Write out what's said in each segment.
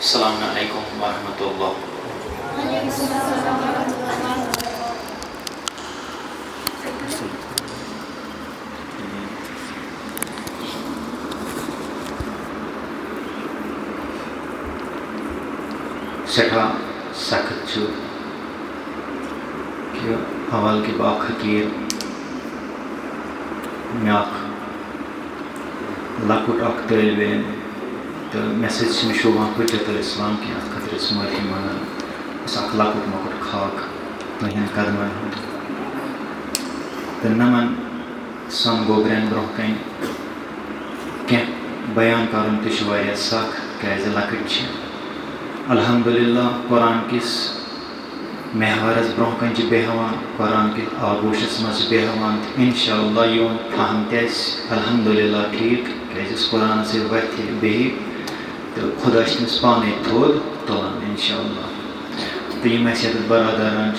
Assalamu alaikum wa rahmatullah. सठा सख्त कि हवाल के बाख हकीर म्याख लकुट अख तलबेन तो मैसेज शुभान हजतुल इस्लाम की अत खतर माफी मांगान अख लकुट मकुट खाक तुहन कदमन हूँ तो नमन सम गोबरन ब्रोह कन क्या बयान कर तह सख क्या लकट अल्हम्दुलिल्लाह कुरान किस महवारस ब्रोह कन बेहवान कुरान किस आगोशस मज बेहवान इंशाअल्लाह योन फहम अल्हम्दुलिल्लाह ठीक क्या कुरान से वर्थ बे तो खुदा तमिस पाने थोद तुलान इंशाअल्लाह तो यम अस बरदारान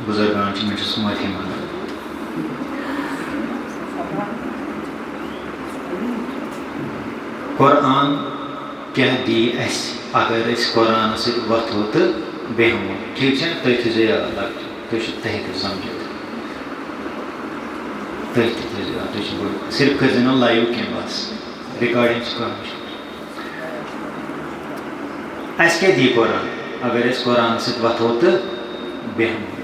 बुजुर्गान मैं माफी मांगान कुरान क्या दी अस अगर कुरान से वथो तो बेहमो ठीक है तुम थो याद तुम तो समझो तुम सिर्फ कर ना लाइव कह बस रिकॉर्डिंग अस क्या दी कुरान अगर कुरान से वथो तो बेहमो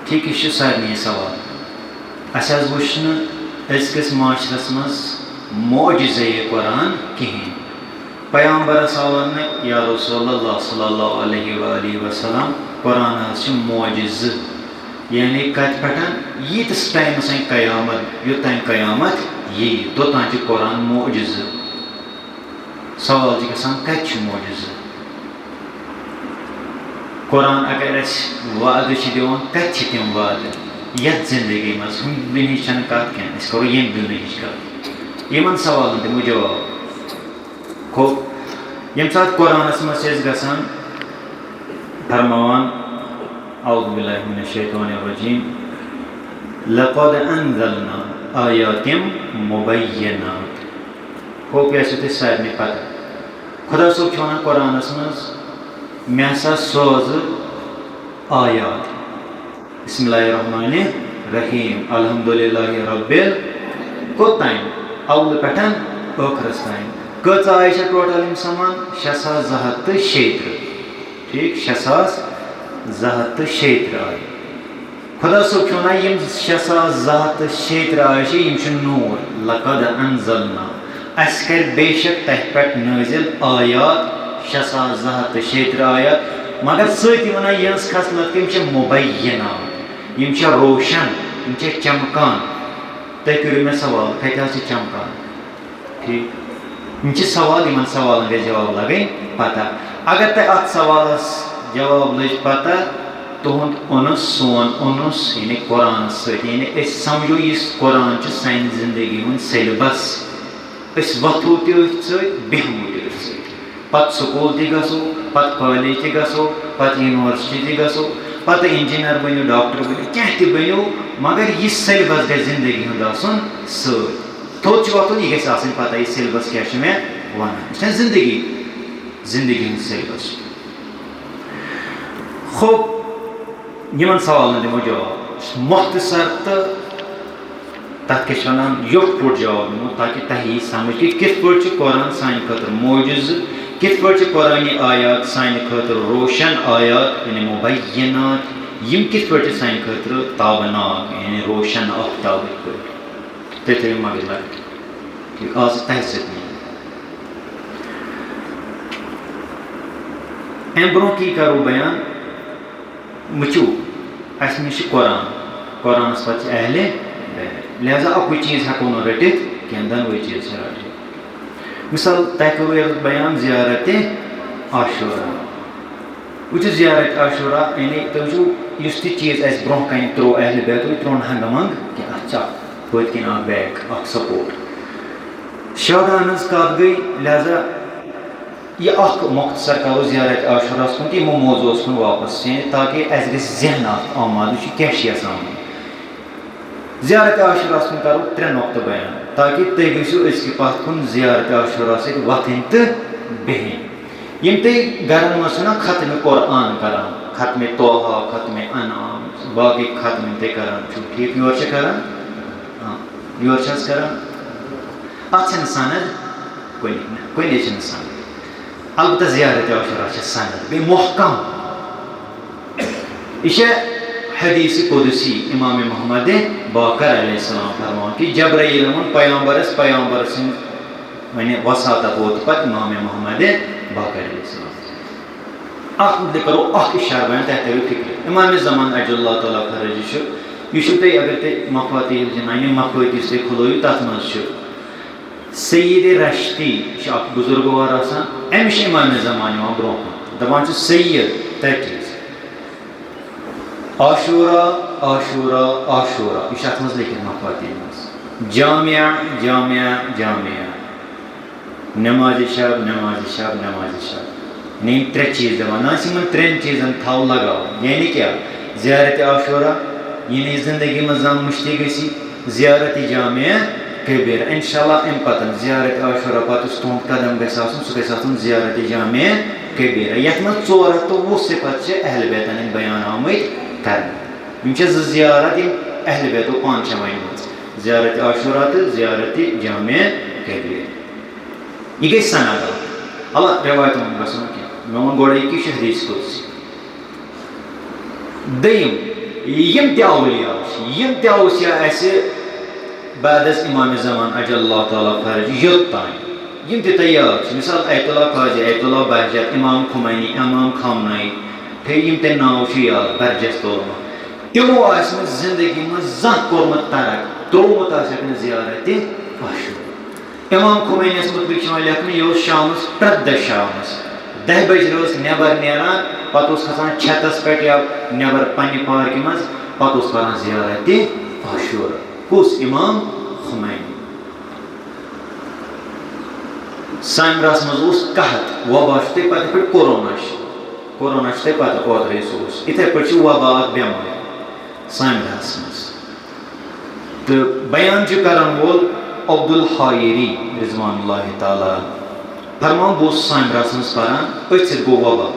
ठीक यह सारे सवाल अस वुच माशरस मज मोजज़े कुरान कहें पैगंबर सवाल या रसूलुल्लाह सल्लल्लाहु अलैहि वसल्लम कुरान मोजज़ यानी कत पे यीतिस टाइमस कयामत योतान कयामत यी तोतान कुरान मोजज़ सवाल कत मोजज़ कुरान अगर वाद दिवान कत तम वाद यथ जिंदगी मज हम दुनिया कत क्या करो यम दुनिया कत यमन सवालन दिमो जवाब खो यम सात कुरानस मज गसान फरमान औज़ु बिल्लाहि मिनश शैतानिर रजीम लक़द अनज़लना आयातिम मुबय्यनात खो क्या सारे पता खुदा सोब वन कुरानस मज मे हसा सोज आयात बिस्मिल्लाहिर्रहमानिर्रहीम अल्हम्दुलिल्लाहि रब्बिल कोतान अव्वल पे ٲखरस तान कच आय टोटल समान 6276 ठीक 6276 आय खुदा सोब वन 6276 आय नूर लक़द अनज़लना अस कर बेशक तह पे नाजिल आयात 6276 आयात मगर सती वन यस खसलत तम मुबय्यनात यम रोशन यम चमकान तुम करो मे सवाल कत चमकान ठीक यम सवाल इन सवालन गई जवाब लगन पता अगर तुम अत सवाल जवाब लज पता तुहद ओनस सोन ओनस यानी कुरान यानी समझो इस कुरान सान जिंदगी हूँ सिलेबस वथो तहमो पत स्कूल तो पत कॉलेज गो पत यूनिवर्सिटी गो पत इंजीनियर बनो डॉक्टर बनो क्या बनो मगर यह सिलेबस गई जिंदगी हूँ आसन थोद वथुन यह गई पता यह सिलेबस क्या मे वन जिंदगी हूँ सिलेबस खूब इन सवाल दिमो जवाब मुख्तसर तो तथ क्या वन योट पुट जवाब दिमो ताकि तह यी समझ कि कित पे कुरान सान खतर मोजज़ कित पे कुरानी आयात सान खतर रोशन आयात यानी मुबय्यनात यम कित पे सान खतर ताबनाक यानी रोशन आफ्ताब पे तो मगर लग आज तह अम ब्रो की करो बयान वचो अस नश कुरान कुरानस पे अहले लिहाजा अकु चीज़ हेको न रटित क्या दोनों चीज़ रटित मिसाल तह करो बयान ज़ियारत आशूरा वो ज़ियारत आशूरा यानी तुम इस चीज़ अस ब्रोह कन त्रो अहल बैत त्रोन हंग मंग कि अच्छा पत कन बैग सपोर्ट शादान कत गई लिहाजा यह मुख्तसर करो ज़ियारत आशूरा कुन तो यमो मौजू कुन वापस ताकि अस गहन आमाद क्या ज़ियारत आशुरा कुन करो 3 नुक्तः बयान ताकि तुम गो अजक पत कुन ज़ियारत आशुरा सत वथिन तो बहन यम तुम गरन मज खत्म कुरान करान खत्म तोहा खत्म अनाम बाकी खत्म तुम करान ठीक योर करान योर करान अत सनद कुन सनद अलबत्त ज़ियारत आशुरा सनद बे महकम यह हदीस कुदसी इमाम मोहम्मद बाकर अलैहिस्सलाम फरमान कि जब्राइल पैगंबर सिंह वने वसात वोत पत इमाम मोहम्मद बाकर अलैहिस्सलाम अख मुद्दे करो अख इशार बयान तह फिक्र इमाम ज़मान अजल्लाहु तआला फरज यह अगर तुम मफातिह जनानी मफातिह से खुलो तथ मज सईद रश्ती बुजुर्गवार अमिश इमाम ज़मान ब्रो दपान सईद तटीज आशूरा आशूरा आशूरा यह अत मज लिखित मफातिह मज जामिया जामिया जामिया नमाज शब नमाज शब नमाज शब नहीं 3 चीज़ दपान ना 3 चीज़न थव लगाओ यानी क्या ज़ियारत आशूरा ये जिंदगी में जम मुश्ती गसी ज़ियारत जामिया कबीर इंशाल्लाह अम पतन ज़ियारत आशूरा पत तुंद कदम गस ज़ियारत जामिया कबीर यथ मज 420 सिफत अहल बैतन बयान आमत कर ज़ियारत अहल बैतो पान वन ज़ियारत आशूरा तो ज़ियारत जामिया कबीर यह गई सनद अल्लाह रवायत गो मे वो गोड़ कि हदीस कुदसी दयम यम तौलिया बादस इमाम ज़मान अजल्लाहु तआला फरज योतान यम तैयार मिसाल अयतुल्लाह काजी अयतुल्लाह बहजत इमाम खुमैनी इमाम खामनाई थे यम ते नाव याद बरजस तोलमा तमो जिंदगी में जह कोर्मत तरक त्रोमुत ज़ियारत आशूरा इमाम खुमैनीस मुतलिक लेखन यह शाम प्रद शामस 10 बजे रोज नबर नेरान पत खसान छतस पे या नबर पन्ने पार्क मज पत करान ज़ियारत आशूरा कुस इमाम खुमैनी सामरास मज कहत वबा पे कोरोना पे ओद्रे इथे पे वबा बेमार सामरास मज तो बयान करान वोल अब्दुल हायरी रिजवानुल्लाह ताला फरमान बो सामरास मज पारान अथ गो वबा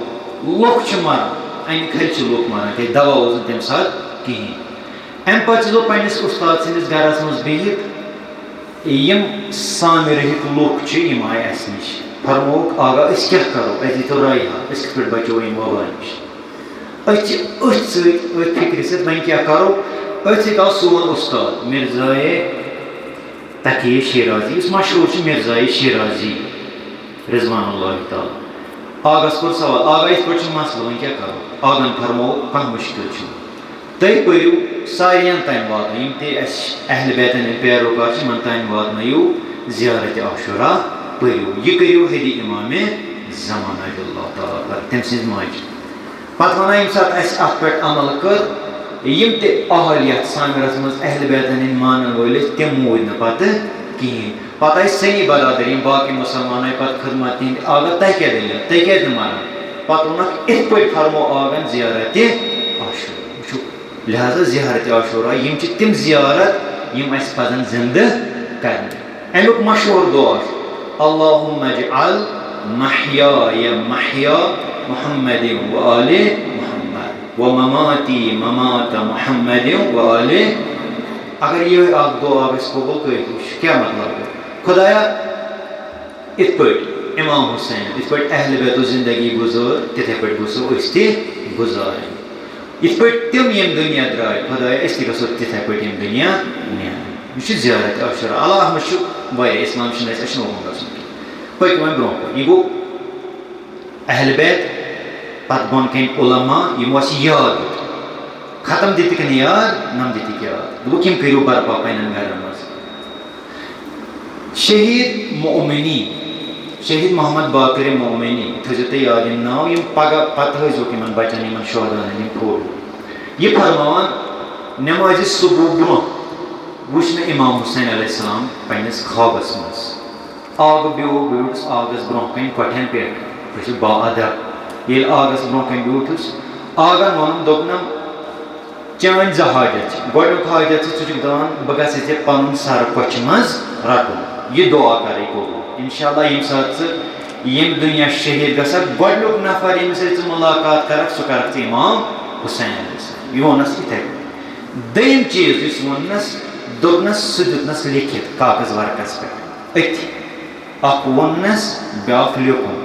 लोक मारान अन खल लोक मारान क्या दवा तम सात कहें अम पे पन्नस उस्ताद सन्दस गरस मज बिहित यम सामि रहित लूक यम आए अस नश फरमोक आगा क्या करो तो राय कत पे बचो इन वबा नश फिक्र सत वन क्या करो अथ आव सोन उस्ताद मिर्ज़ाए तकी शिराजी मशहूर मिर्ज़ाए शिराजी रिजवानुल्लाह ताला आगस कोर सवाल आगा इत पे मसल वन क्या करो आगन फरमो कह मुश्किल तुम पो सारियन तान वात अहल बैतन पैरोकार तान वातनो ज़ियारत आशूरा पो यह करो हदी इमाम ज़मान अल्लाह ताला तम सज माज पत वन ये सात अत पे अमल कर यम आहलियत सामरस मज अहल बैतन मान वल तम मूद न पत कहें पत सनी बरादरी बाकी मुसलमान पे खदमत तिंद आगा तह क्या दल तुम क्या मारान पत वोनक इत पे फरमो आगन ज़ियारत आशूरा लिहाजा ज़ियारत आशूरा यम तम ज़ियारत यम अस पजन जिंद कर अमुक मशहूर दुआ अल्लाहुम्मा इजअल महयाय महया मुहम्मद व आले मुहम्मद व ममाती ममात मुहम्मद व आले अगर यह दुआ कबूल कर क्या मतलब है खुदाया इत पे इमाम हुसैन इत पे अहल बैतो जिंदगी गुजार तिथे पे गुसो गुजार इत पे तम यम दुनिया द्राय खुदाया गो तिथे पे यम दुनिया यह ज़ियारत आशूरा अल्लाह मशु वाया इस्लाम पक वन ब्रो यह गो अहल बैत पत बोन कन उलमा यम याद खत्म दित याद नम दित याद दोक यम करो बर्पा पन्न गरन मज शहीद मोमिनी शहीद मोहम्मद बाकर मोमिनी थो तुम याद नाव यम पगह पत हजोक इन बचन इन शहदान फोटो यह फरमान नमाज सुबह ब्रो वुच मे इमाम हुसैन अलैहिस्सलाम पन्नस ख्वाबस मज आग ब्यूस आगस ब्रो कन कठन पे बाअदब ये आगस ब्रो कन ब्यूस आगन वोन दोपनम چٲنۍ زٕ حاجت چھِ گۄڈنیُک حاجت چھِ ژٕ چھُکھ دپان بہٕ گژھٕ ژےٚ پنُن سر کۄچھِ منٛز رٹُن یہِ دعا کرٕے قبوٗل اِنشاء اللہ ییٚمہِ ساتہٕ ژٕ ییٚمہِ دُنیا شہیٖد گژھکھ گۄڈنیُک نفر ییٚمِس سۭتۍ ژٕ مُلاقات کرکھ سُہ کرکھ ژٕ اِمام حُسین یہِ ووٚننس یِتھے کٔنۍ دوٚیِم چیٖز یُس ووٚننس دوٚپنس سُہ دیُتنس لیکھِتھ کاغذ ورقس پٮ۪ٹھ أتھی اکھ ووٚننس بیٛاکھ لیوٚکھُن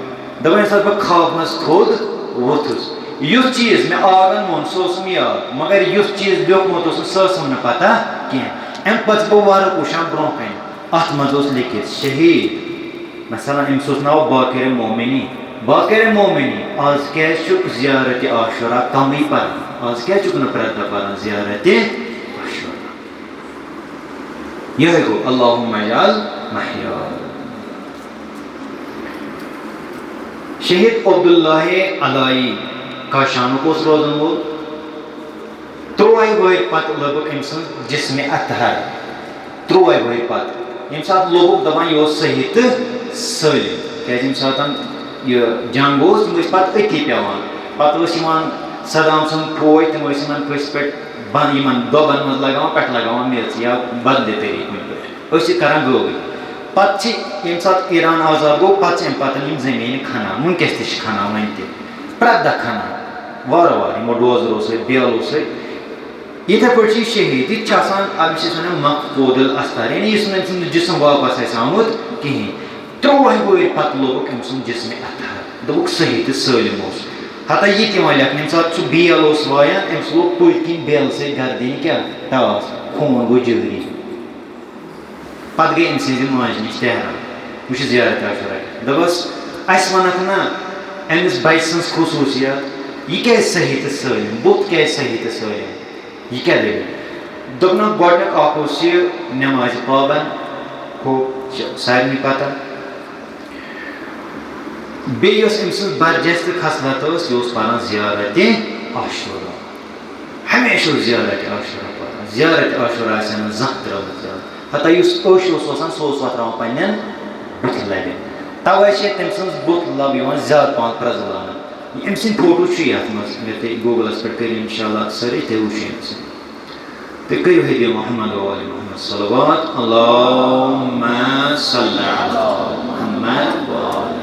دپان ییٚمہِ ساتہٕ بہٕ خاب منٛز تھوٚد ووٚتھُس یُس چیٖز مےٚ آگن ووٚن سُہ اوسُم یاد مگر یُس چیٖز لیوٚکھمُت اوسُم سُہ ٲسٕم نہٕ پتہ کینٛہہ اَمہِ پتہٕ چھُس بہٕ ورق وٕچھان برونٛہہ کنہِ اتھ منٛز اوس لیکھِتھ شہیٖد مثلاً أمِس اوس ناو باقر مومنی باقر مومنی آز کیازِ چھُکھ زیارتِ عاشورہ کمٕے پران آز کیازِ چھُکھ نہٕ پرٛٮ۪تھ دۄہ پران زیارتِ عاشورہ یِہوٚے گوٚو اللہُمَّ اجعل محیاي شہید عبداللہ علایی کاشانُک اوس روزن وول 3 ؤہٕرۍ پتہٕ لوٚبُکھ أمۍ سٕنٛز جسمِ اطہر 3 ؤہٕرۍ پتہٕ ییٚمہِ ساتہٕ لوٚبُکھ دپان یہِ اوس صحیح تہٕ سٲلِم کیازِ ییٚمہِ ساتہٕ یہِ جنگ اوس تِم ٲسۍ پتہٕ أتی پیٚوان پتہٕ اوس یِوان صدام سُنٛد فوج تِم ٲسۍ یِمن کٲنٛسہِ پٮ۪ٹھ یِمن دۄبن منٛز لگاوان پٮ۪ٹھٕ لگاوان میژ یا بدلہِ طریٖقہٕ کُنہِ پٲٹھۍ ٲسۍ یہِ کران گٲوٕے پتہٕ چھِ ییٚمہِ ساتہٕ ایران آزاد گوٚو پتہٕ چھِ اَمہِ پتہٕ یِم زٔمیٖنہِ کھنان وٕنکیٚس تہِ چھِ کھنان وۄنۍ تہِ پرٛٮ۪تھ دۄہ کھنان وارٕ وارٕ یِمو ڈوزرو سۭتۍ بیلو سۭتۍ یِتھے پٲٹھۍ چھِ یہِ شہیٖد یہِ تہِ چھِ آسان أمِس چھِ أسۍ وَنان مقبوٗد الاسطار یعنی یُس نہٕ أمۍ سُنٛد جسم واپس آسہِ آمُت کِہینۍ 3 ؤہٕرۍ پتہٕ لوٚبُکھ أمۍ سُنٛد جسمِ اطہر دوٚپُکھ صحیح تہٕ سٲلِم اوس ہتا یہِ تہِ یِوان لیکھنہٕ ییٚمہِ ساتہٕ سُہ بیل اوس وایان أمِس لوگ پٔتۍ کِنۍ بیلہٕ سۭتۍ گردِنہِ کیٛاہ ٹاس خوٗن گوٚو جٲری پتہٕ گٔے أمۍ سٕنٛزِ ماجہِ نِش تحران وٕچھ زیارتِ عاشورہ دوٚپُس اَسہِ وَنکھ نہ أمِس بچہِ سٕنٛز خصوٗصیت یہِ کیازِ صحیح تہٕ سٲلِم بُتھ کیازِ صحیح تہٕ سٲلِم یہِ کیٛاہ دٔلیٖل دوٚپنکھ گۄڈنیُک اکھ اوس یہِ نٮ۪مازِ پابنٛد ہُہ چھِ سارنٕے پتہ بیٚیہِ یۄس أمۍ سٕنٛز برجستہٕ خصلت ٲس یہِ اوس پران زیارتِ عاشورہ ہمیشہِ اوس زیارتِ عاشورہ پران زیارتِ عاشورہ آسہِ ہا نہٕ زانٛہہ ترٲومٕژ ہتا یُس أچھ اوس آسان سُہ اوس وۄتھراوان پننٮ۪ن بٕتھِ لبہِ تَوَے چھِ تٔمۍ سٕنٛز بُتھ لب یِوان زیادٕ پہم پرٛزلاونہٕ أمۍ سٕنٛدۍ فوٹو چھُ یتھ منٛز اگر تُہۍ گوٗگلس پٮ۪ٹھ کٔرِو انشاء اللہ سٔرٕچ تُہۍ وٕچھِو أمۍ سٕنٛدۍ تُہۍ کٔرِو حدیٖث محمد وآلِ محمد صلوات اللہُمَّ صلی علی محمد وآلِ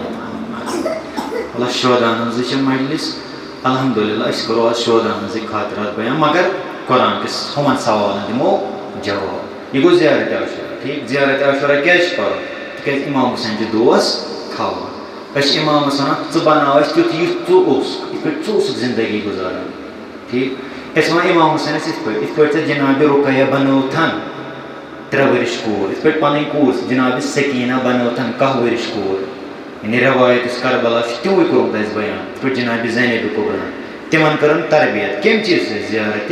محمد اللہ شوداہن ہٕنٛزٕے چھِ مجلس الحمدُاللہ أسۍ کرو آز شوداہن ہٕنٛزٕے خاطرات بیان مگر قرآن کِس ہُمن سوالن دِمو جواب یہِ گوٚو زیارتِ عاشورہ ٹھیٖک زیارتِ عاشورہ کیازِ چھِ پرُن تِکیازِ اِمام حُسین چھِ دوس تھاوان أسۍ چھِ اِمامس وَنان ژٕ بناو اَسہِ تیُتھ یُتھ ژٕ اوسُکھ یِتھ پٲٹھۍ ژٕ اوسُکھ زندگی گُزاران ٹھیٖک أسۍ وَنان اِمام حُسینس یِتھ پٲٹھۍ ژےٚ جِنابِ رُقیہ بنٲوتھن 3 ؤرِش کوٗر یِتھ پٲٹھۍ پنٕنۍ کوٗر جِنابِ سکیٖنہ بنٲوتھن 10 ؤرِش کوٗر یعنی رٮ۪وایت یُس کربلا چھُ تِموٕے کوٚرمُت اَسہِ بیان یِتھ پٲٹھۍ جِنابِ زینبِ کُبرا تِمن کٔرٕن تربیت کمہِ چیٖزٕ سۭتۍ زیارتِ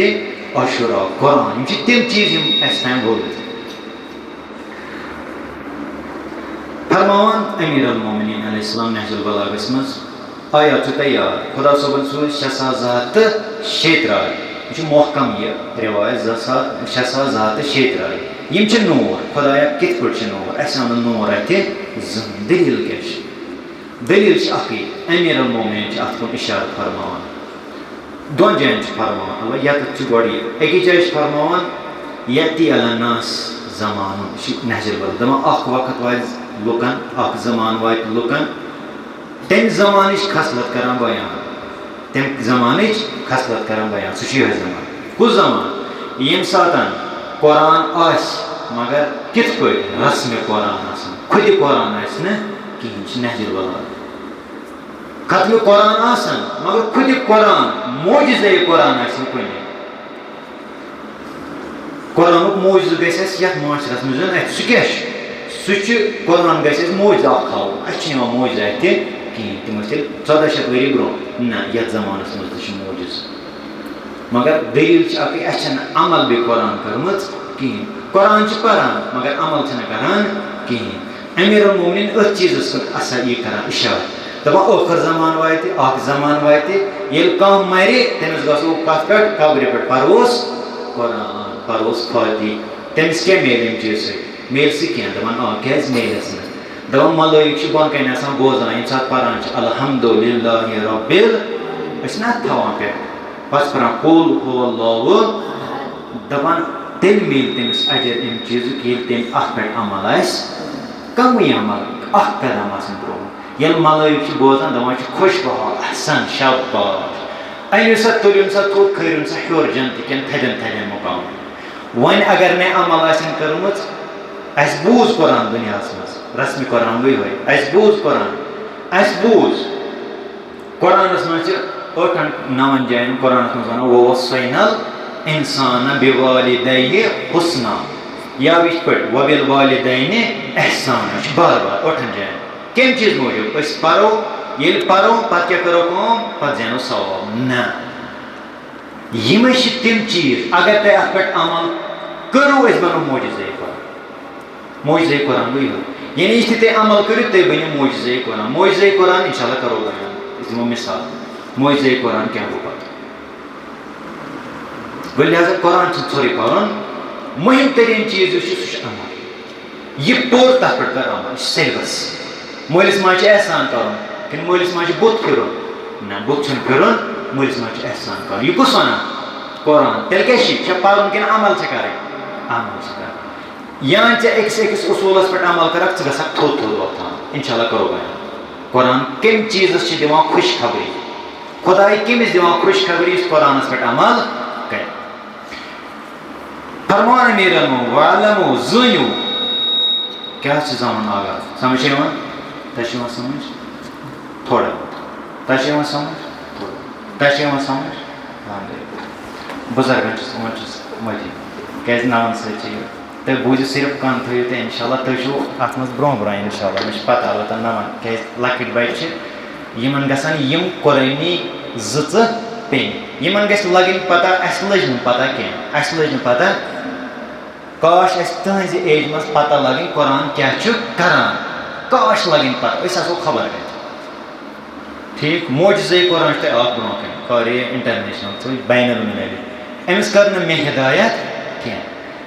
عاشورہ قرآن یِم چھِ تِم چیٖز یِم اَسہِ تام وٲتۍ فرماوان امیر المومنیٖن علیہ السلام نہج البلاغس منٛز آیات چھُ تۄہہِ یاد خۄدا صٲبن سوٗز 6 ساس 2 ہَتھ تہٕ 6 ترٛایہِ یہِ چھُ محکم یہِ رِوایت 6 ساس 2 ہَتھ تہٕ 6 ترٛایہِ یِم چھِ نوٗر خۄدایا کِتھ پٲٹھۍ چھِ نوٗر اَسہِ آو نہٕ نوٗر اَتھِ زٕہٕنۍ دٔلیٖل کیٛاہ چھِ دٔلیٖل چھِ اکھٕے امیر المومنیٖن چھِ اَتھ کُن اِشارٕ فرماوان 2 جاین چھِ فرماوان البتہ ییٚتٮ۪تھ چھُ گۄڈٕ یہِ أکِس جایہِ چھِ فرماوان یتی علی الناس زمانُن یہِ چھُ نہج البلاغ دَپان اکھ وقت واتہِ لُکن اکھ زمانہٕ واتہِ لُکن تمہِ زمانٕچ خصلت کران بیان تمہِ زمانٕچ خصلت کران بیان سُہ چھُ یِہوٚے زمانہٕ کُس زمانہٕ ییٚمہِ ساتہٕ قرآن آسہِ مگر کِتھ پٲٹھۍ رسمِ قرآن آسان خُدِ قرآن آسہِ نہٕ کِہینۍ یہِ چھُ نہج البلاغ ختمِ قرآن آسان مگر خُدِ قرآن موجزے قرآن آسہِ نہٕ کُنہِ قرآنُک موجزٕ گژھِ اَسہِ یتھ معاشرس منٛز یُن اَتھِ سُہ کیٛاہ چھُ سُہ چھُ قرآن گژھِ اَسہِ موجزٕ اکھ ہاوُن اَسہِ چھُنہٕ یِوان موجزٕ اَتھِ کِہینۍ تِم ٲسۍ تیٚلہِ 1400 ؤری برونٛہہ نہ یتھ زمانس منٛز تہِ چھُ موجزٕ مگر دٔلیٖل چھِ اکٕے اَسہِ چھنہٕ عمل بیٚیہِ قرآن کٔرمٕژ کِہینۍ قرآن چھِ پران مگر عمل چھِنہٕ کران کِہینۍ امیر المومنیٖن أتھۍ چیٖزس کُن یہِ کران اِشارٕ دَپان ٲخٕر زمانہٕ واتہِ اکھ زمانہٕ واتہِ ییٚلہِ کانٛہہ مرِ تٔمِس گژھو کتھ پٮ۪ٹھ قبرِ پٮ۪ٹھ پروس قرآن پروس فاتح تٔمِس کیٛاہ میلہِ اَمہِ چیٖزٕ سۭتۍ میلہِ سُہ کینٛہہ دَپان آ کیٛازِ میلٮ۪س نہٕ دَپان ملٲیِک چھِ بۄن کَنۍ آسان بوزان ییٚمہِ ساتہٕ پران چھِ الحمدُاللہ رۄبِل أسۍ چھِنہ اَتھ تھاوان پٮ۪ٹھ Pats paran qul huvallahu dapan tel mil temis ajar em chizuk yel tem ahpet amal ais kamu amal ahkadam asan bro yel malay ki bozan dapan khosh bahar ahsan shabash aynu sa tulim sa to khairun sa hyor janti ken thajan maqam wan agar ne amal asan karmut as buz Quran dunyasmas rasmi Quran hoy as buz Quran as buz Quran asmas otan naman jayn Quran asmas wana wa wasainal insana bivalidayhi husna ya vispet wa bil validayni ihsana bar otan jayn kem cheez mojub as paro yel paro pat kya karo kom pat jano sawab na yime shittim cheez agar te ahpet amal karo es bano mucize Quran bu yani işte amal kırıp te beni mucize Quran inşallah karoga इसमें मिसाल मुझे कुरान क्या होगा वलिहाजा कुरान छोरी कुरान मुहिम तरीन चीज सुश अमल ये पोर तथ पे कर अमल सिलेबस मोलिस माच एहसान करो कि मोलिस माच बुत फिरो ना बुत छन फिरो मोलिस माच एहसान करो ये कुछ वना कुरान तेल के शिक्षा पारुन के अमल से करे अमल से करे यहाँ से एक उसूलस पे अमल करक गसा थोत होता इंशाल्लाह करोगा कुरान किन चीज़ से दिवा खुशखबरी खुदाई किमिस दिवा खुशखबरी इस कुरान पे अमल कर फरमान मेरमो वालमो जुनु क्या चीज़ हम आगा समझे वो तशिवा समझ थोड़ा तशिवा समझ थोड़ा तशिवा समझ बुजुर्गों से समझ मजी कैसे नाम से चाहिए तो बुझ सिर्फ कान थोड़ी तो इंशाल्लाह तो जो आत्मस ब्रों इंशाल्लाह मुझे पता है तो नाम कैसे लकीर बाइच यमन गसन यम कोरनी ज़त पे यमन गस लगिन पता असलज न पता क्या असलज न पता काश अस्तंज एज मस पता लगिन कुरान क्या छु करान काश लगिन पता ऐसा सो खबर है ठीक मोजज़े कुरान ते आप ब्रों के करे इंटरनेशनल तो बैनर में ले एमस करने में हिदायत क्या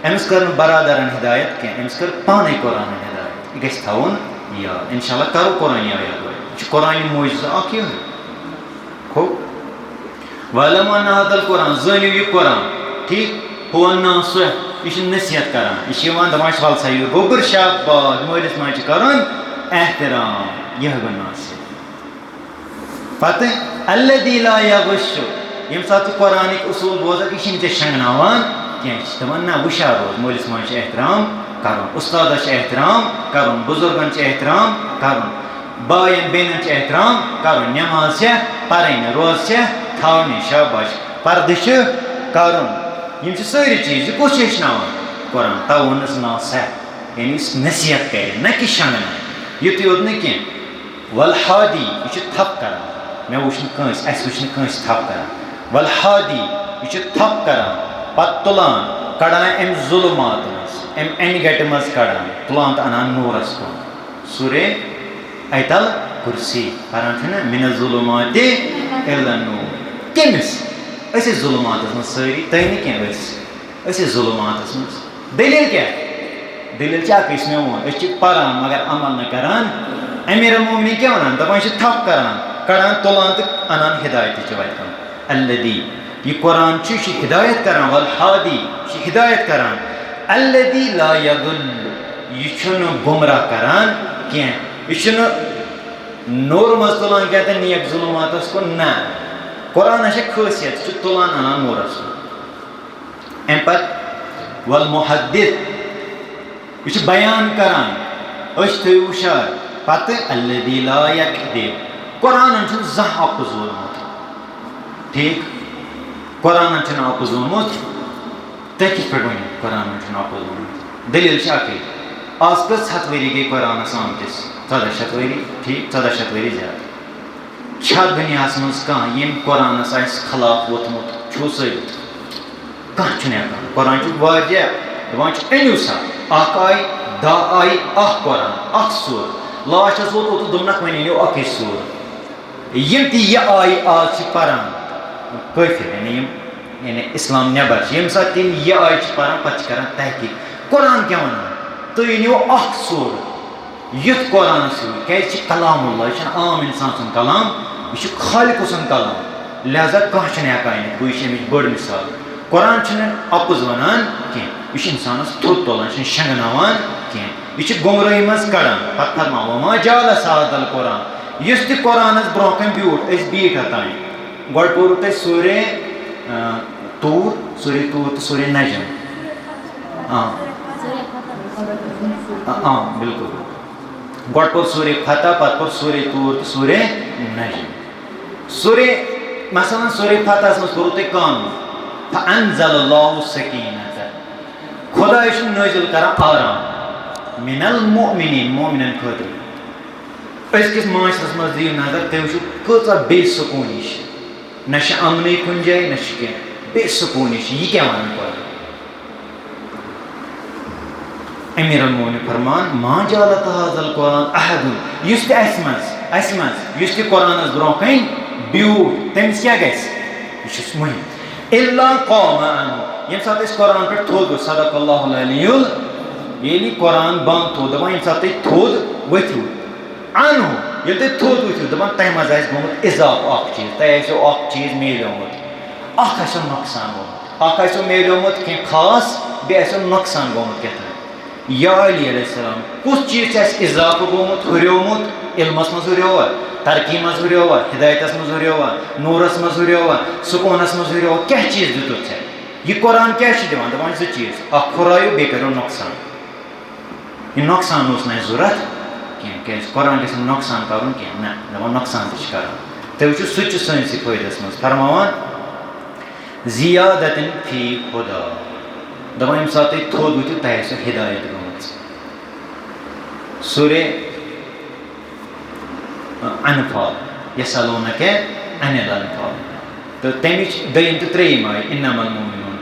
एमस कर बरादरन हिदायत के एमस कर पाने कुरान हिदायत गस थाउन या इंशाल्लाह करो कुरान या कुरान मुइज़ा क्यों है खो वालमा नादल कुरान जनी ये कुरान ठीक हुआ नास इश नसीहत करान इश वन दमाश वाल सही गोबर शाबाश मोलिस माच करन एहतराम यह बनास पता अल्लदी ला यगश यम साथ कुरान एक उसूल बोझा कि शिन ते शंगनावान क्या तमन्ना हुशार रोज मोलिस माच एहतराम करन उस्ताद एहतराम करन बुजुर्गन एहतराम करन बायन बेनन एहतराम करन नमाज से पढ़न रोज से थावने शाबाश पर्दश करन यम सारी चीज कुछ हेचनावान कुरान तावनस ना से यानी नसीहत करे न कि शंगना युत योत न कि वल हादी ये थप करान मैं वुशन कंस अस वुशन कंस थप करान वल हादी ये थप करान पत तुलान कड़ान एम जुलुमात एम एनगट मज कड़ान तुलान अनान नूरस को सूरे अतल कुर्सी परान थे ना मिन जुलुमात इला नूर केमिस ऐसे जुलुमात में सारी तैनि क्या ऐसे जुलुमात में दलील क्या दलील क्या कि इसमें वो ऐसे परान मगर अमल न करान अमीर मोमिन क्या वनान दपान छ थप करान कड़ान तुलान तक अनान हिदायत चवाइत कर अल्लदी ये कुरान ची हिदायत करान वल हादी हिदायत करान अल्लदी ला यगुल ये छुन गुमराह करान क्या ये छुन नूर मस्तुलान कहते हैं नियक जुलुमात उसको ना कुरान ऐसे खासियत च तुलान अना नूरस एम पर वल मुहद्दिस ये बयान करान अश थे उशार पते अल्लदी ला यकदिब कुरान च जह अपोज़ोलमत ठीक कुरान च अपोज़ोलमत तकिस पे वन कुरान च अपोज़ोलमत दलील शाके आज कस हतवरी गई कुरान सामतिस 14 शतवरी ठीक 14 शतवरी ज्यादा छा दुनियास मज कह यम कुरान खिलाफ वोतमुत छू सबित कह कुरान दपान अनु सा अख आई दा आई अख कुरान अख सूर लास्टस वोत ओत दुमनक वन अनु अक सूर यम ती यह आई आज पारान काफिर यानी इस्लाम नबर यम सा तीन यह आई पारान पत करान तहकीक कुरान क्या वनान तो अनु अख सूर युथ कुरान क्या कलामुल्लाह यह आम इंसान सुन कलाम यह खालिक सुन कलाम लिहाजा कह हेकान बड़ मिसाल कुरान अपुज वनान कह इंसानस थोद तुलान शंगनावान कह यह गुमराही मज कड़ान पत फरमाओ वमा जाला सादल कुरान युस ति कुरानस ब्रोह कन ब्यूट बीट हतान गो पोरू तुम सूर्य तूर तो सूर्य नजम बिल्कुल गो पोर सूर्य फतह पत पोर सूर्य तूर तो सूर्य नजम सूर्य मसलन सूर्य फतह मज कोर तुम कानून फअंज़लल्लाहु सकीनत खुदा नाजिल कर आराम मिनल मुमिनीन मोमिनन खतर अजकिस माशरस मज दियो नजर तुम वो कचा बेसकूनी न अमन कुन जाए न कह बेसकूनी यह क्या वन पर अमीर मोमिन फरमान मा जालत हाज़ल कुरान अहदुन युस ति कुरानस ब्रोह कन ब्यूट तमिस क्या गस यह मुहिम इल्ला क़ौम अनु यम सात कुरान पे थोद सदक़ल्लाहुल अलियुल ये कुरान बंद थो दपान यम सात थोद वथ्यू अनु ये थोद वथ्यू दपान तह मज गोमुत इजाफ अख चीज तह चीज मेलोमुत अख नुकसान गोमुत अख मेलोमुत कह खास बे नुकसान गोमुत कह या अली अलैहिस्सलाम कुछ चीज इजाफ गोमुत हुर्योमुत इल्मस मज हुर्योवा तरक्की मज हुर्योवा हिदायतस मज हुर्योवा नूरस मज हुर्योवा सुकूनस मज हुर्योवा क्या चीज दितुत छे यह कुरान क्या दिवान दपान जो चीज अख हुरायो बे करो नुकसान यह नुकसान उस ना जरूरत कह कुरान गस नुकसान करुन कह ना दपान नुकसान तश कर तुम वो सह सनस फायदस मज फरमान जियादतिन फी खुदा दपान यम सात थोद वो तह हिदायत गमत सूर्य अनफाल यसअलूनक अनिल अनफाल तो तमिच दयिम तो त्रेयिम आय इन्नमल मोमिनून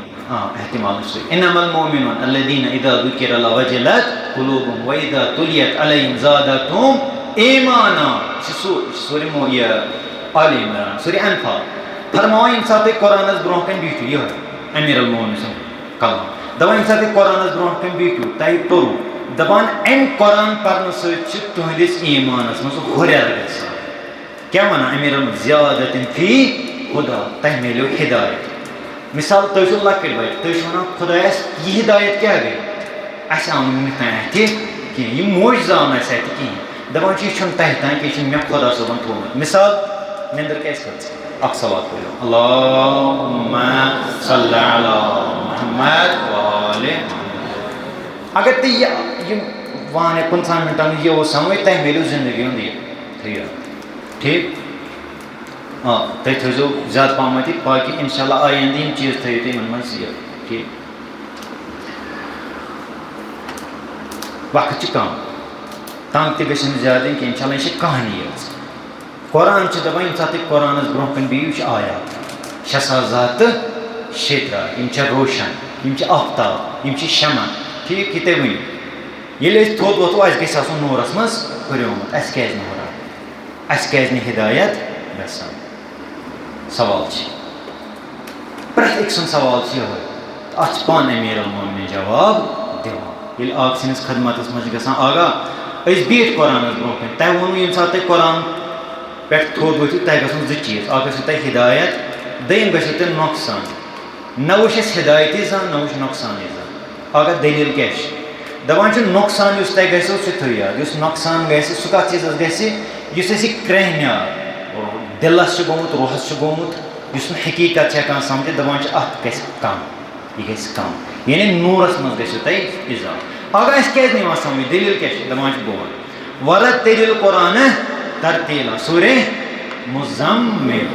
एहतिमाल से इन्नमल मोमिनून अल्लज़ीना इज़ा ज़ुकिरल्लाहु वजलत कुलूबुहुम व इज़ा तुलियत अलैहिम ज़ादतहुम ईमाना सूरह आल इमरान सूरह अनफाल फरमाया यम सात कुरानस ब्रोह कन बिठू यह अमीरुल मोमिनीन कलाम दपान यम सात कुरानस ब्रोह कन बिठू तय तोरू दपान अम कुरान पढ़ने सह तुहदिस ईमानस मज हुरर ग क्या वन अमीर ज़ियादतिन फी खुदा तह मिलो हिदायत मिसाल तुम लकट बच्चे तुम वन खुदायस यह हिदायत क्या गई अस आव कह मोज आव ना कहें दपान यह तह तान कि मे खुदा सोबन थोमुत मिसाल निंदर क्या कर सवाल पढ़ो अल्लाहुम्मा सल्लि अला मुहम्मद व आले अगर तुम वन 15 मिनटन यह समझ तह मिलो जिंदगी हूँ ठीक तुम थो ज्यादा पहम बाकी इंशाल्लाह आइंदा यम चीज थो तुम मज ठीक वक्त कम तंग तह गि ज्यादा कि इंशाल्लाह यह कहानी कुरान दपान यम सात कुरानस ब्रोह कन बियू आयात 6000 रोशन यम आफ्ताब यम शमा ठीक यह तुम वो थोद वोथो अस गस नूरस मज हुर्योमुत अस क्या हुरान अस क्या हिदायत गसान सवाल प्रत एक सवाल यह अत पान अमीरुल मोमिनीन जवाब दिवान ये आग सस खदमत मज ग आगाह बीठ कुरानस ब्रोह कन तह वो यम सात कुरान पे थोद वो तह ग जो चीज गो तह हिदायत दम गो तुम नुकसान न वो हिदायत जान न वो नुकसान जान अगर दलील क्या दपान नुकसान तह गो सह याद नुकसान गि सह कत चीज गि क्रहन्यार दिलस गोमुत रूहस गोमुत हकीकत हेकान समझ दपान अत गि कम यह गि कम यानी नूरस मज गो तह इजाफ अगर अस क्या समझ दलील क्या दपान बोल वरत्तिलिल कुरान तरतीला सूरह मुज़म्मिल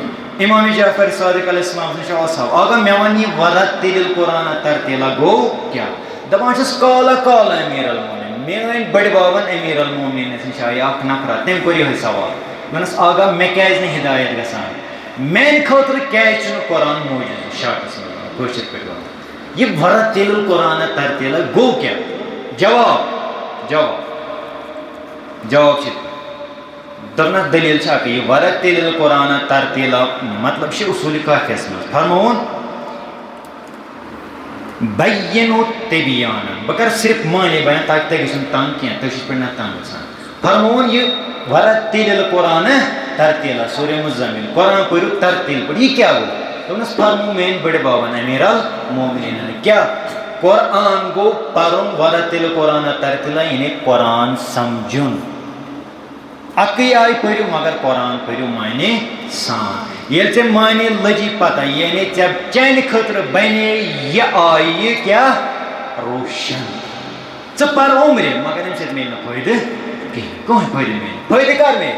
इमाम जाफर सादिक अलैहिस्सलाम अगर मे वन यह वरत्तिलिल कुरान तरतीला गो क्या दपान काला काला अमीरुल मोमिनीन मेन बड़ बाबन अमीरुल मोमिनीन नश आय नफर तम कोर यह सवाल वनस आगा मे क्या हिदायत गसान मेन खतर क्या कुरान मौजूद शार्टस कशर पे यह वरत्तिलिल कुरान तरतीला गो क्या जवाब जवाब जवाब दपन दलील यह वरत्तिलिल कुरान तरतीला मतलब उसूल काफियस मज फरमोन बय्यिनु तिबयानन बह कर सिर्फ माने बयान ताकि तुम तंग कह तुम पे तंग गसान फरमोन यह वरत्तिलिल कुरान तरतीला सूर्य मुज़्ज़मिल कुरान पढ़ो तरतील पर ये क्या गो दोनों फरमो मेन बड़े बाबा ने मेरा मोमिन ने क्या कुरान गो परुन वरतिल कुरान तरतीला इन्हें कुरान समझुन अकी आई पढ़ो मगर कुरान पढ़ो मायने सान ये से मायने लजी पता ये ने जब चैन खतर बने ये आई ये क्या रोशन च पर उम्र मगर इन से मेन फायदे कि कौन फायदे में फायदे कर में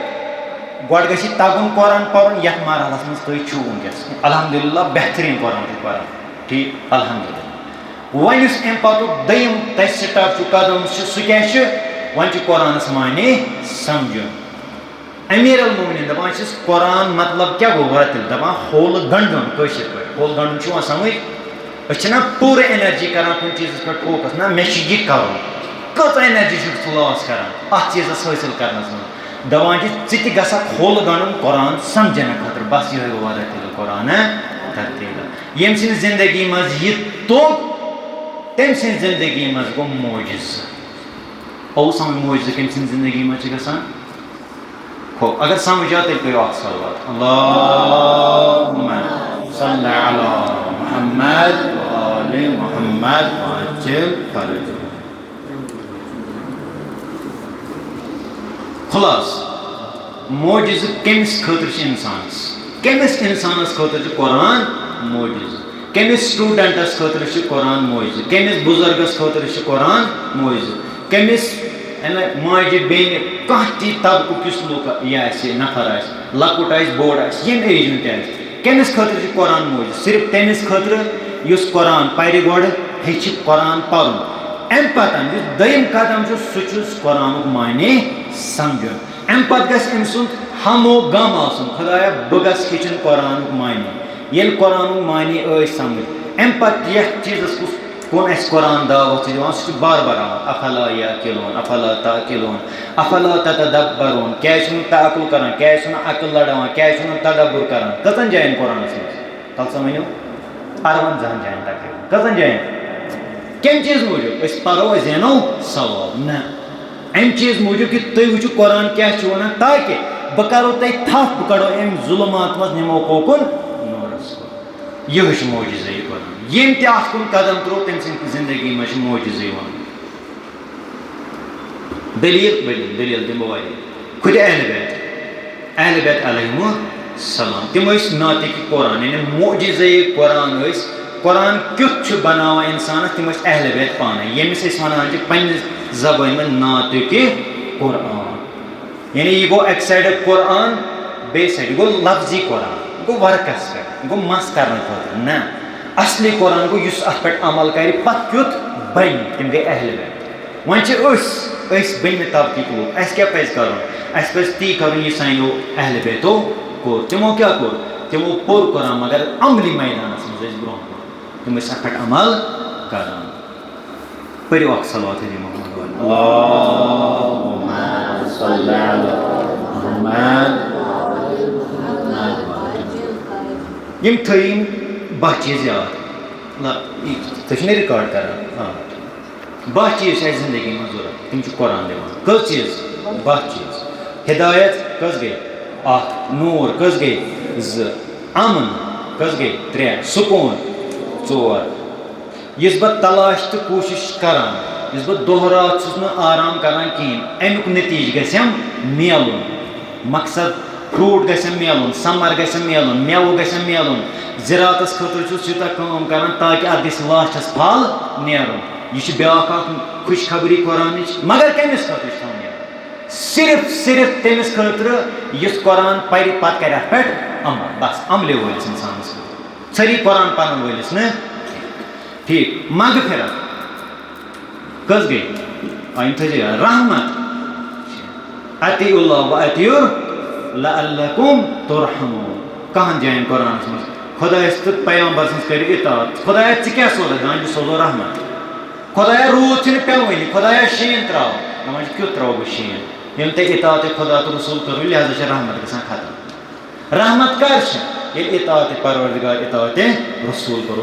गोड़ गशी तागुन कुरान पढ़न यह मारहलस मज तुम छू वनकस अल्हम्दुलिल्लाह बेहतरीन कुरान पढ़न ठीक अल्हम्दुलिल्लाह वन इस एम पतु दयम तस स्टार्ट कदम सु क्या वन कुरान मायने समझो अमीर अल मोमिन दपान कुरान मतलब क्या गो वरतिल दपान होल गंडन कशर पे होल गंडन छुआ समझ अच्छना पूरे एनर्जी करान कुन चीज पे फोकस ना मे ये करो कत एनर्जी छु लॉस करान अ चीज हासिल करनस में दवान ति गसा खोल गंडन कुरान समझने खतर बस ये गो वरतिल कुरान तरतीला यम सिन जिंदगी मज ये तो तम सिन जिंदगी मज गो मोजिज ओ सम मोजिज कम सिन जिंदगी मज गसान खो अगर समझ आते करो सल्लल्लाहु अल्लाहुम्मा सल्ली अला मुहम्मद व आले मुहम्मद वाजिल फरज खलास मोजिज केमिस खतर इंसानस खतर कुरान मोजिज केमिस स्टूडेंटस खतर कुरान मोजिज केमिस बुजुर्गस खतर कुरान मोजिज केमिस माजे बेन कह ती तबकु किस लोक यह नफर लकुट बोड़ यम एज कमिस खतर कुरान मोज सिर्फ तमिस खतर युस कुरान पर गोड़ हेच कुरान पढ़ अम पतन दयम कदम सह कुरान मायने समझुन अम पे गम सुंद हमो गम आसन खुदाया बह गस हेचन कुरान मायने ये कुरान मायने समझ अम पे यथ चीज़ कौन कुरान दावत सह बार बार अफला याकिलून अफला ताकिलून अफला ततदब्बरून क्या तअक्कुल करान क्या अकल लड़ावान क्या तदब्बुर करान कतन जायन कुरान मज तल समझो 58 जायन तकरीबन कतन जायन कम चीज मूजूब पढ़ो जेनो सवाब न अम चीज मूजूब कि तुम वो कुरान क्या वन ताकि बह करो तुम थप बह कड़ो अम जुलमात मज निमो कोकुन नूरस यह मोजिज़ कुरान यम तुन कदम त्रो तम जिंदगी मज मोजिज़ दलील दलील दिमो खुद अहल बैत अलैहिमुस्सलाम तिम नातिक कुरान यानी मोजिज़ कुरान कुरान क्युथ बनावा इंसान तिम अहल बैत पान यमिस वन पन्ने जबान में नातिक कुरान यानी यह गो एक साइड कुरान बे साइड गो लफ्जी कुरान गो वर्कस पे गो मस करने खतर ना असली कुरान गो युस अत पे अमल कर पत क्युथ बन तिम गई अहल बैत वन बन तबकीक लोग अस क्या पज कर ती कर सानो अहल बैतो कोर तिमो क्या कोर तिमो पोर कुरान मगर अमली मैदानस मज ब्रोह तिम अत पे अमल कर पढ़ो सलात अल्लाहुम्मा सल्ली अला मुहम्मद यम थम बह चीज याद तुम रिकॉर्ड कर बह चीज जिंदगी में जरूरत तुम कुरान दिवान कस चीज बह चीज हिदायत कस गई नूर कस गई अमन कस गई 3 सुकून 4 इस बह तलाश तो कोशिश करान इस बह दोह रात आराम करान कहें अमुक नतीज गम मिलून मकसद फ्रूट गम मिलून समर गम मिलून मेव गम मिलून ज़रातस खतर यूता काम करान ताकि अत गस लास्टस फल नेरुन यह ब्या खुशखबरी कुरान मगर कमिस खतर सिर्फ तमिस खतर इस कुरान पर पत कर पे अमल बस अमले वलिस इंसानस सरी कुरान पढ़न वलिस न ठीक मगफिरत कस गई रहमत अतिउल्लाह व अतिउर लअल्लकुम तुरहमून कहन जायन कुरान मज खुदायस तो पैगंबर सज कर इतात खुदाया क्या सोज दान सोजो रहमत खुदाया रूद पेवन खुदाया शीन त्रो दपान क्युत त्रो बह शीन यम ते इतात खुदा तो रसूल करो लिहाजा रहमत गसान खत्म रहमत कर इतात परवरदिगार इतात रसूल करो।